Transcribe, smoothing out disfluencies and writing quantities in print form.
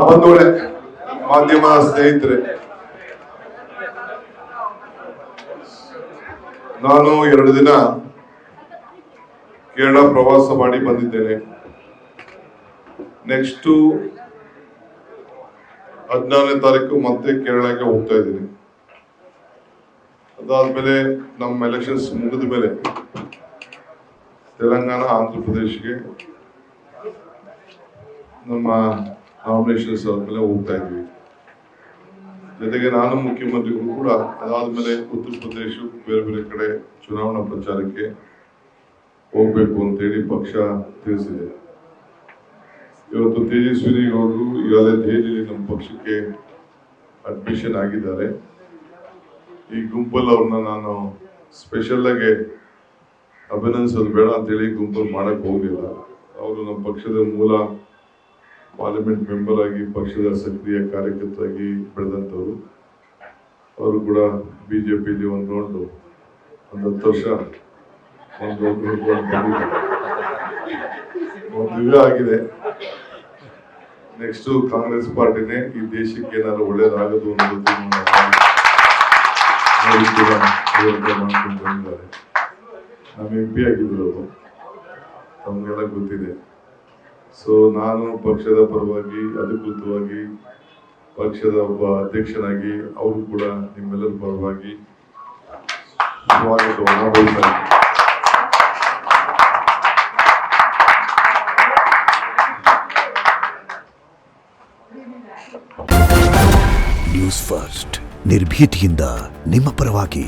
ಬಂಧುಗಳೇ, ಮಾಧ್ಯಮ ಸ್ನೇಹಿತರೆ, ನಾನು 2 ದಿನ ಕೇರಳ ಪ್ರವಾಸ ಮಾಡಿ ಬಂದಿದ್ದೇನೆ. ನೆಕ್ಸ್ಟ್ 14ನೇ ತಾರೀಕು ಮತ್ತೆ ಕೇರಳಕ್ಕೆ ಹೋಗ್ತಾ ಇದ್ದೀನಿ. ಅದಾದ್ಮೇಲೆ ನಮ್ಮ ಎಲೆಕ್ಷನ್ಸ್ ಮುಗಿದ ಮೇಲೆ ತೆಲಂಗಾಣ, ಆಂಧ್ರ ಪ್ರದೇಶಕ್ಕೆ ನಮ್ಮ ನಾಮಿನೇಷನ್ಸ್ ಆದ್ಮೇಲೆ ಹೋಗ್ತಾ ಇದ್ವಿ. ಜೊತೆಗೆ ನಾನು ಮುಖ್ಯಮಂತ್ರಿಗಳು ಕೂಡ ಅದಾದ್ಮೇಲೆ ಉತ್ತರ ಪ್ರದೇಶ, ಬೇರೆ ಬೇರೆ ಕಡೆ ಚುನಾವಣಾ ಪ್ರಚಾರಕ್ಕೆ ಹೋಗ್ಬೇಕು ಅಂತೇಳಿ ಪಕ್ಷ ತಿಳಿಸಿದೆ. ಇವತ್ತು ತೇಜಸ್ವಿನಿ ಅವರು ಈಗಾಗಲೇ ದೆಹಲಿಯಲ್ಲಿ ನಮ್ಮ ಪಕ್ಷಕ್ಕೆ ಅಡ್ಮಿಷನ್ ಆಗಿದ್ದಾರೆ. ಈ ಗುಂಪಲ್ಲಿ ಅವ್ರನ್ನ ನಾನು ಸ್ಪೆಷಲ್ ಆಗಿ ಅಭಿನಂದಿಸೋದು ಬೇಡ ಅಂತೇಳಿ ಗುಂಪಲ್ಲಿ ಮಾಡಕ್ ಹೋಗಿಲ್ಲ. ಅವರು ನಮ್ಮ ಪಕ್ಷದ ಮೂಲ ಪಾರ್ಲಿಮೆಂಟ್ ಮೆಂಬರ್ ಆಗಿ, ಪಕ್ಷದ ಸಕ್ರಿಯ ಕಾರ್ಯಕರ್ತರಾಗಿ ಬೆಳೆದಂಥವ್ರು. ಅವರು ಕೂಡ ಬಿಜೆಪಿಲಿ ಒಂದು 10 ವರ್ಷ ಒಂದು ಆಗಿದೆ. ನೆಕ್ಸ್ಟ್ ಕಾಂಗ್ರೆಸ್ ಪಾರ್ಟಿನೇ ಈ ದೇಶಕ್ಕೆ ಏನಾದ್ರು ಒಳ್ಳೇದಾಗದು ಅನ್ನೋದು ಮಾಡ್ಕೊಂಡು ಬಂದಿದ್ದಾರೆ. ನಮ್ಮ MP ಆಗಿದ್ರು ಅವರು, ತಮಗೆಲ್ಲ ಗೊತ್ತಿದೆ. ಸೊ ನಾನು ಪಕ್ಷದ ಪರವಾಗಿ, ಅಧಿಕೃತವಾಗಿ ಪಕ್ಷದ ಒಬ್ಬ ಅಧ್ಯಕ್ಷನಾಗಿ ಅವರು ಕೂಡ ನಿಮ್ಮೆಲ್ಲರ ಪರವಾಗಿ ಸ್ವಾಗತವನ್ನು ಬಯಸ್ತಾರೆ. ನ್ಯೂಸ್ ಫಸ್ಟ್, ನಿರ್ಭೀತಿಯಿಂದ ನಿಮ್ಮ ಪರವಾಗಿ.